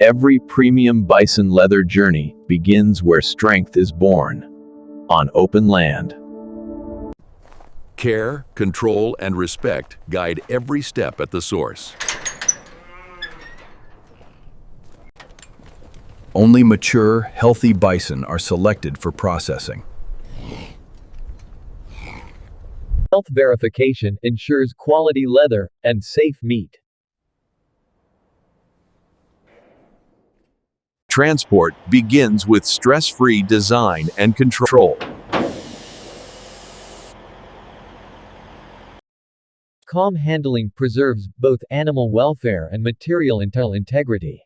Every premium bison leather journey begins where strength is born, on open land. Care, control, and respect guide every step at the source. Only mature, healthy bison are selected for processing. Health verification ensures quality leather and safe meat. Transport begins with stress-free design and control. Calm handling preserves both animal welfare and material integrity.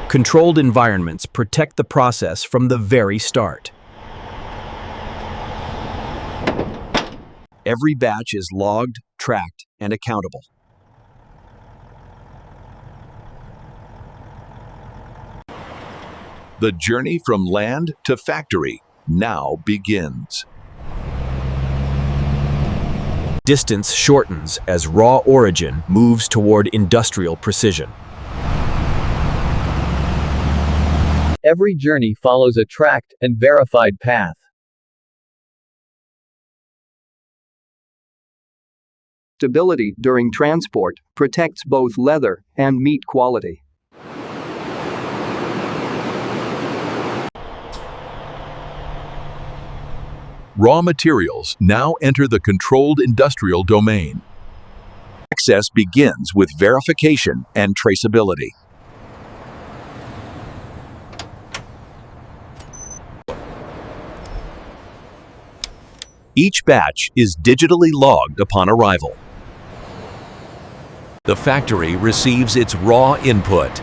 Controlled environments protect the process from the very start. Every batch is logged, tracked, and accountable. The journey from land to factory now begins. Distance shortens as raw origin moves toward industrial precision. Every journey follows a tracked and verified path. Stability during transport protects both leather and meat quality. Raw materials now enter the controlled industrial domain. Access begins with verification and traceability. Each batch is digitally logged upon arrival. The factory receives its raw input.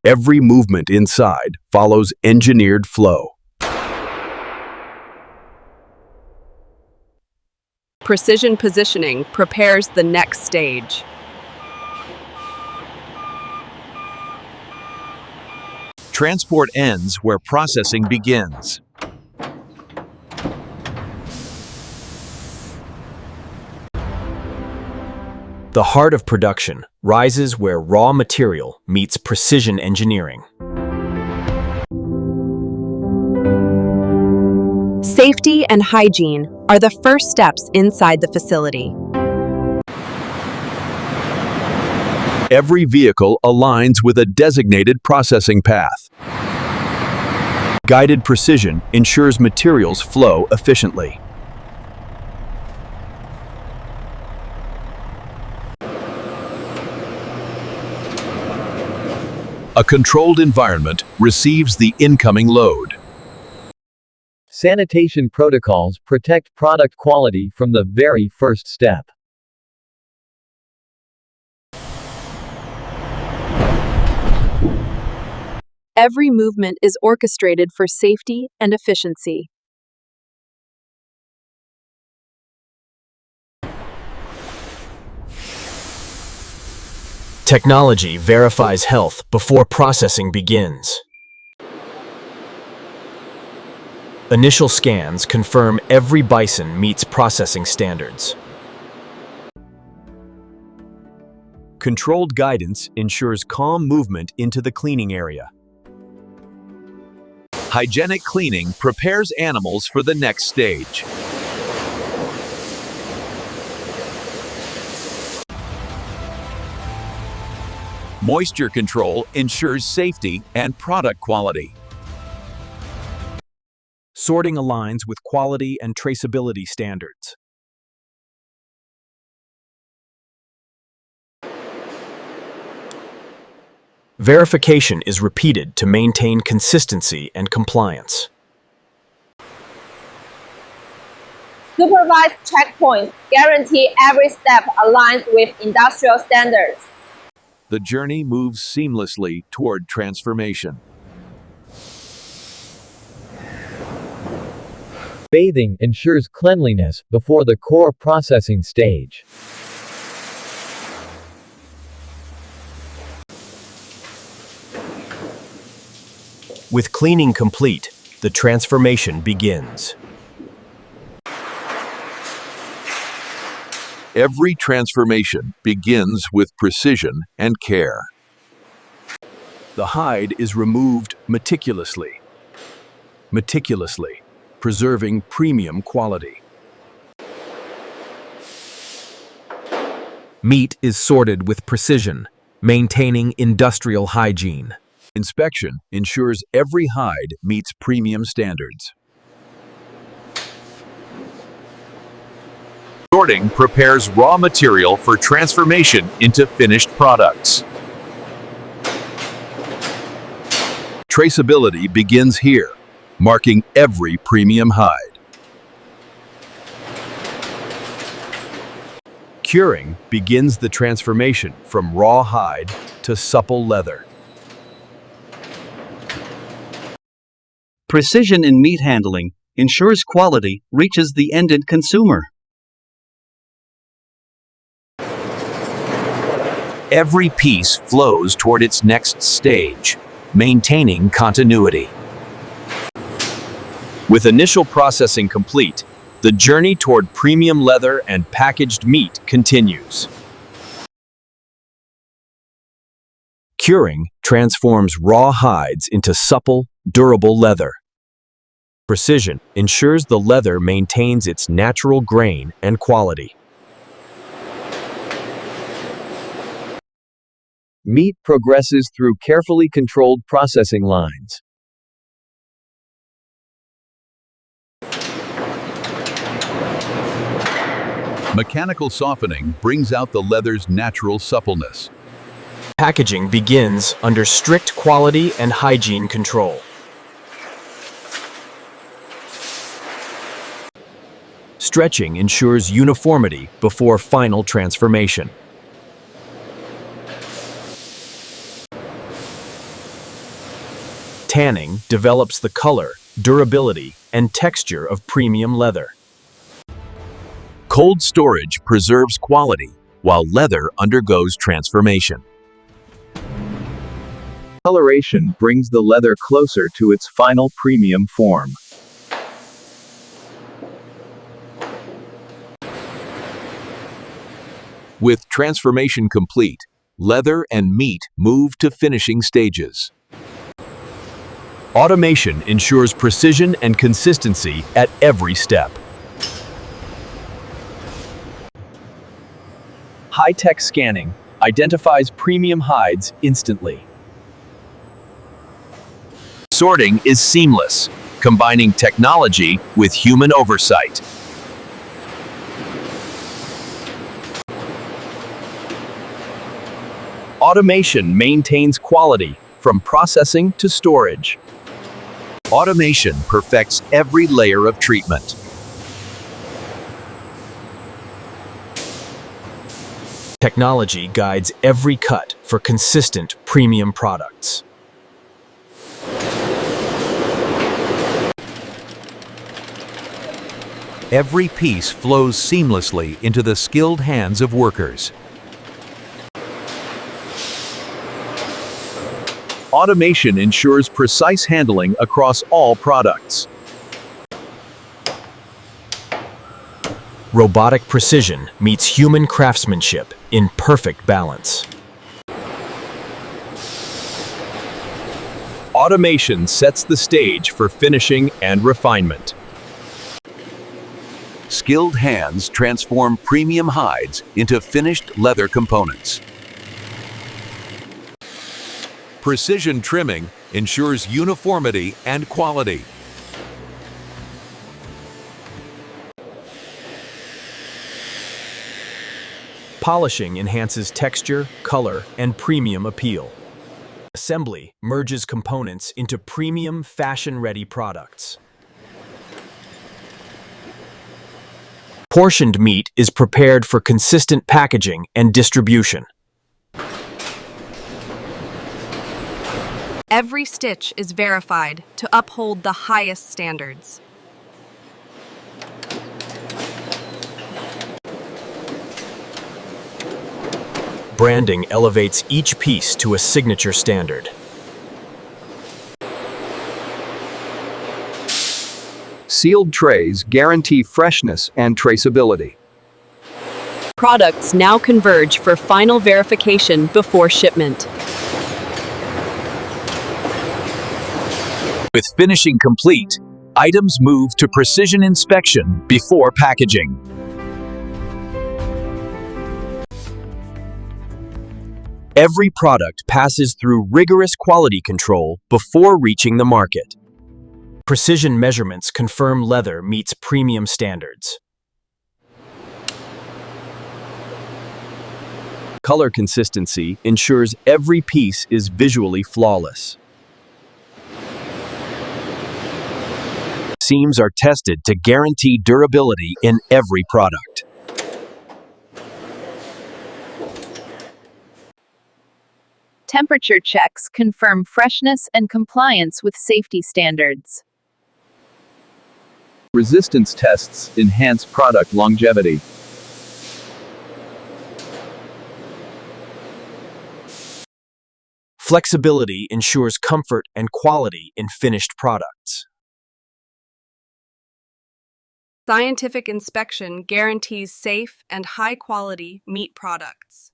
Every movement inside follows engineered flow. Precision positioning prepares the next stage. Transport ends where processing begins. The heart of production rises where raw material meets precision engineering. Safety and hygiene are the first steps inside the facility. Every vehicle aligns with a designated processing path. Guided precision ensures materials flow efficiently. A controlled environment receives the incoming load. Sanitation protocols protect product quality from the very first step. Every movement is orchestrated for safety and efficiency. Technology verifies health before processing begins. Initial scans confirm every bison meets processing standards. Controlled guidance ensures calm movement into the cleaning area. Hygienic cleaning prepares animals for the next stage. Moisture control ensures safety and product quality. Sorting aligns with quality and traceability standards. Verification is repeated to maintain consistency and compliance. Supervised checkpoints guarantee every step aligns with industrial standards. The journey moves seamlessly toward transformation. Bathing ensures cleanliness before the core processing stage. With cleaning complete, the transformation begins. Every transformation begins with precision and care. The hide is removed meticulously, preserving premium quality. Meat is sorted with precision, maintaining industrial hygiene. Inspection ensures every hide meets premium standards. Sorting prepares raw material for transformation into finished products. Traceability begins here, marking every premium hide. Curing begins the transformation from raw hide to supple leather. Precision in meat handling ensures quality reaches the ended consumer. Every piece flows toward its next stage, maintaining continuity. With initial processing complete, the journey toward premium leather and packaged meat continues. Curing transforms raw hides into supple, durable leather. Precision ensures the leather maintains its natural grain and quality. Meat progresses through carefully controlled processing lines. Mechanical softening brings out the leather's natural suppleness. Packaging begins under strict quality and hygiene control. Stretching ensures uniformity before final transformation. Tanning develops the color, durability, and texture of premium leather. Cold storage preserves quality, while leather undergoes transformation. Coloration brings the leather closer to its final premium form. With transformation complete, leather and meat move to finishing stages. Automation ensures precision and consistency at every step. High-tech scanning identifies premium hides instantly. Sorting is seamless, combining technology with human oversight. Automation maintains quality from processing to storage. Automation perfects every layer of treatment. Technology guides every cut for consistent premium products. Every piece flows seamlessly into the skilled hands of workers. Automation ensures precise handling across all products. Robotic precision meets human craftsmanship in perfect balance. Automation sets the stage for finishing and refinement. Skilled hands transform premium hides into finished leather components. Precision trimming ensures uniformity and quality. Polishing enhances texture, color, and premium appeal. Assembly merges components into premium, fashion-ready products. Portioned meat is prepared for consistent packaging and distribution. Every stitch is verified to uphold the highest standards. Branding elevates each piece to a signature standard. Sealed trays guarantee freshness and traceability. Products now converge for final verification before shipment. With finishing complete, items move to precision inspection before packaging. Every product passes through rigorous quality control before reaching the market. Precision measurements confirm leather meets premium standards. Color consistency ensures every piece is visually flawless. Seams are tested to guarantee durability in every product. Temperature checks confirm freshness and compliance with safety standards. Resistance tests enhance product longevity. Flexibility ensures comfort and quality in finished products. Scientific inspection guarantees safe and high-quality meat products.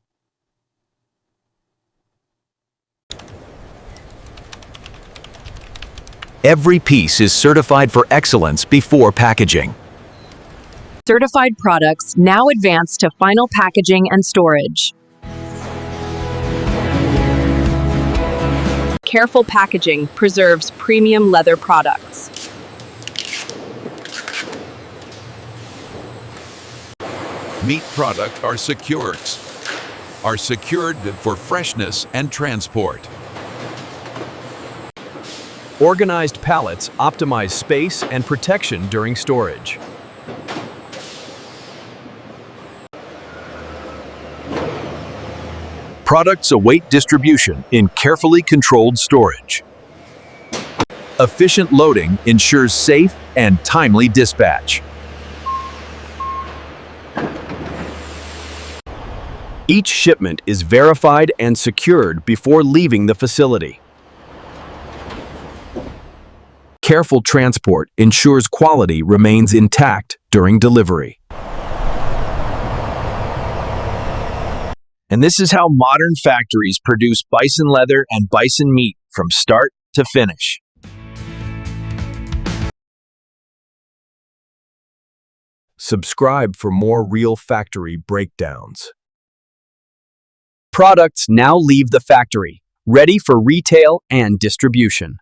Every piece is certified for excellence before packaging. Certified products now advance to final packaging and storage. Careful packaging preserves premium leather products. Meat products are secured for freshness and transport. Organized pallets optimize space and protection during storage. Products await distribution in carefully controlled storage. Efficient loading ensures safe and timely dispatch. Each shipment is verified and secured before leaving the facility. Careful transport ensures quality remains intact during delivery. And this is how modern factories produce bison leather and bison meat from start to finish. Subscribe for more real factory breakdowns. Products now leave the factory, ready for retail and distribution.